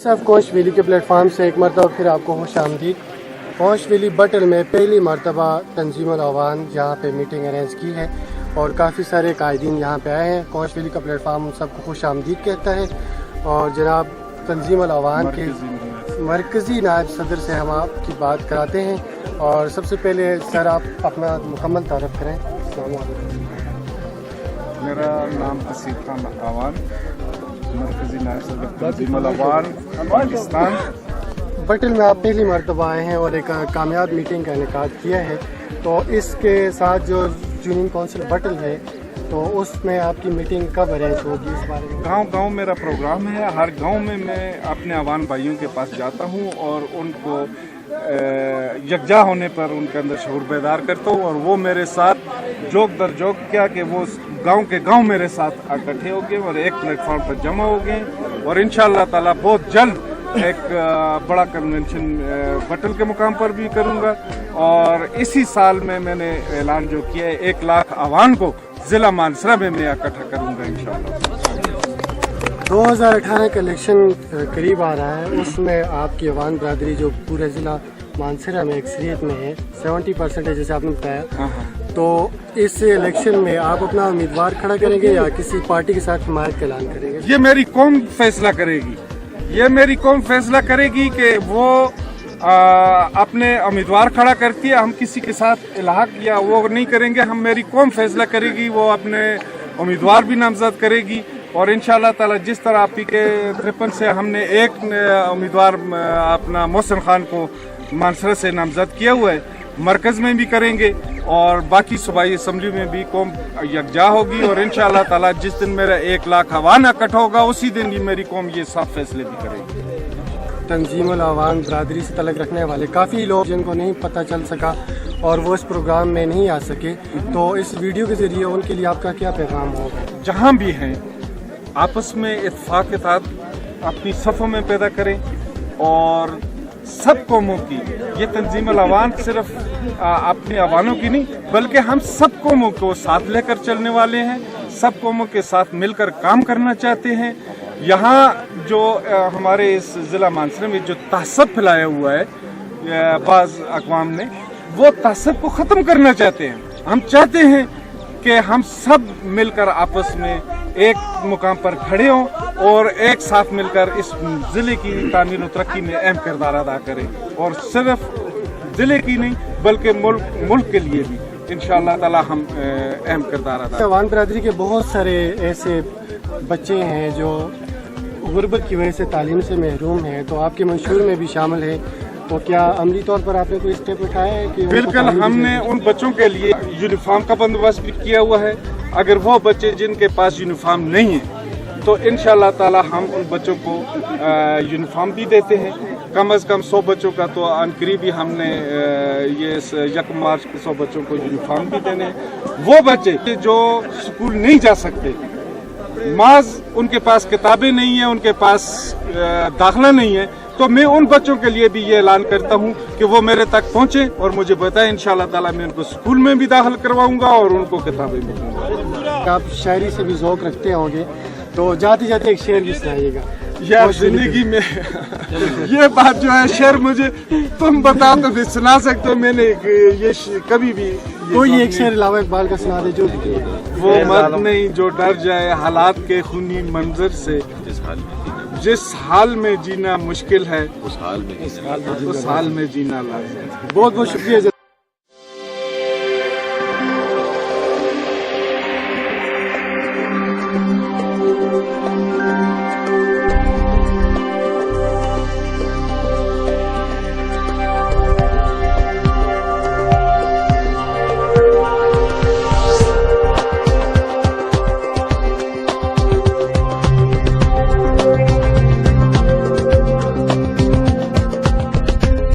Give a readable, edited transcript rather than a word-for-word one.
صاحب کوش ویلی کے plate form سے ایک مرتبہ پھر آپ کو خوش آمدید۔ کوش ویلی بٹل میں پہلی مرتبہ تنظیم الاعوان یہاں پہ میٹنگ ارینج کی ہے اور کافی سارے قائدین یہاں پہ آئے ہیں۔ کوش ویلی کا پلیٹ فارم سب کو خوش آمدید کہتا ہے اور جناب تنظیم الاعوان کے مرکزی نائب صدر سے ہم آپ کی بات کراتے ہیں اور سب سے پہلے سر آپ اپنا مکمل تعارف کریں۔ السلام علیکم۔ میرا نام حسیب خان اعوان، مرکزی نائب صدر تنظیم الاعوان پاکستان۔ بٹل میں آپ پہلی مرتبہ آئے ہیں اور ایک کامیاب میٹنگ کا انعقاد کیا ہے، تو اس کے ساتھ جو یونین کونسل بٹل ہے تو اس میں آپ کی میٹنگ کب ارینج ہوگی اس بارے میں؟ گاؤں گاؤں میرا پروگرام ہے، ہر گاؤں میں اپنے عوام بھائیوں کے پاس جاتا ہوں اور ان کو یکجا ہونے پر ان کے اندر شعور بیدار کرتا ہوں اور وہ میرے ساتھ جوک در جوک کیا کہ وہ گاؤں کے گاؤں میرے ساتھ اکٹھے ہو گئے اور ایک پلیٹ فارم پر جمع ہو گئے اور انشاءاللہ تعالیٰ بہت جلد ایک بڑا کنونشن بٹل کے مقام پر بھی کروں گا اور اسی سال میں نے اعلان جو کیا ہے 1 لاکھ عوام کو ضلع مانسرہ میں اکٹھا کروں گا انشاءاللہ۔ 2018 کا الیکشن قریب آ رہا ہے، اس میں آپ کی عوام برادری جو پورے ضلع مانسرہ میں اکثریت میں ہے 70% ہے جیسے آپ نے بتایا، تو اس الیکشن میں آپ اپنا امیدوار کھڑا کریں گے یا کسی پارٹی کے ساتھ حمایت کا اعلان کریں گے؟ یہ میری قوم فیصلہ کرے گی، یہ میری قوم فیصلہ کرے گی کہ وہ اپنے امیدوار کھڑا کرتی ہے، ہم کسی کے ساتھ الحاق یا وہ نہیں کریں گے، ہم میری قوم فیصلہ کرے گی، وہ اپنے امیدوار بھی نامزد کرے گی اور انشاءاللہ تعالی جس طرح پی کے 53 سے ہم نے ایک امیدوار اپنا محسن خان کو مانسرہ سے نامزد کیا ہوا ہے، مرکز میں بھی کریں گے اور باقی صوبائی اسمبلی میں بھی قوم یکجا ہوگی اور انشاءاللہ تعالی جس دن میرا 1 لاکھ عوام اکٹھا ہوگا اسی دن یہ میری قوم یہ سب فیصلے بھی کرے گی۔ تنظیم الاعوان برادری سے تعلق رکھنے والے کافی لوگ جن کو نہیں پتہ چل سکا اور وہ اس پروگرام میں نہیں آ سکے، تو اس ویڈیو کے ذریعے ان کے لیے آپ کا کیا پیغام ہوگا؟ جہاں بھی ہیں آپس میں اتفاق کے ساتھ اپنی صفوں میں پیدا کریں اور سب قوموں کی، یہ تنظیم الاعوان صرف اپنے عوانوں کی نہیں بلکہ ہم سب قوموں کو ساتھ لے کر چلنے والے ہیں، سب قوموں کے ساتھ مل کر کام کرنا چاہتے ہیں۔ یہاں جو ہمارے اس ضلع مانسرہ میں جو تعصب پھیلایا ہوا ہے بعض اقوام نے، وہ تعصب کو ختم کرنا چاہتے ہیں۔ ہم چاہتے ہیں کہ ہم سب مل کر آپس میں ایک مقام پر کھڑے ہوں اور ایک ساتھ مل کر اس ضلع کی تعمیر و ترقی میں اہم کردار ادا کریں اور صرف ضلع کی نہیں بلکہ ملک کے لیے بھی انشاءاللہ تعالی ہم اہم کردار ادا کریں۔ عوام برادری کے بہت سارے ایسے بچے ہیں جو غربت کی وجہ سے تعلیم سے محروم ہیں، تو آپ کے منشور میں بھی شامل ہے، تو کیا عملی طور پر آپ نے کوئی اسٹیپ اٹھایا ہے کہ بالکل ہم نے ان بچوں کے لیے یونیفارم کا بندوبست بھی کیا ہوا ہے۔ اگر وہ بچے جن کے پاس یونیفارم نہیں ہے تو انشاءاللہ تعالی ہم ان بچوں کو یونیفارم بھی دیتے ہیں، کم از کم 100 بچوں کا، تو عن قریب ہی ہم نے یہ 1 مارچ کو 100 بچوں کو یونیفارم بھی دینے ہیں۔ وہ بچے جو اسکول نہیں جا سکتے، محض ان کے پاس کتابیں نہیں ہیں، ان کے پاس داخلہ نہیں ہے، تو میں ان بچوں کے لیے بھی یہ اعلان کرتا ہوں کہ وہ میرے تک پہنچیں اور مجھے بتائیں، انشاءاللہ تعالی میں ان کو اسکول میں بھی داخل کرواؤں گا اور ان کو کتابیں بھی دوں گا۔ آپ شاعری سے بھی ذوق رکھتے ہوں گے، تو جاتے جاتے ایک شعر بھی سنائیے گا۔ یار زندگی میں یہ بات جو ہے شعر مجھے تم بتا تو پھر سنا سکتے ہو، میں نے یہ کبھی بھی کوئی ایک شعر علاوہ اقبال کا سنا دے جو بھی۔ وہ مرد نہیں جو ڈر جائے حالات کے خونی منظر سے، جس حال میں جینا مشکل ہے اس حال میں جینا لازم ہے۔ بہت بہت شکریہ۔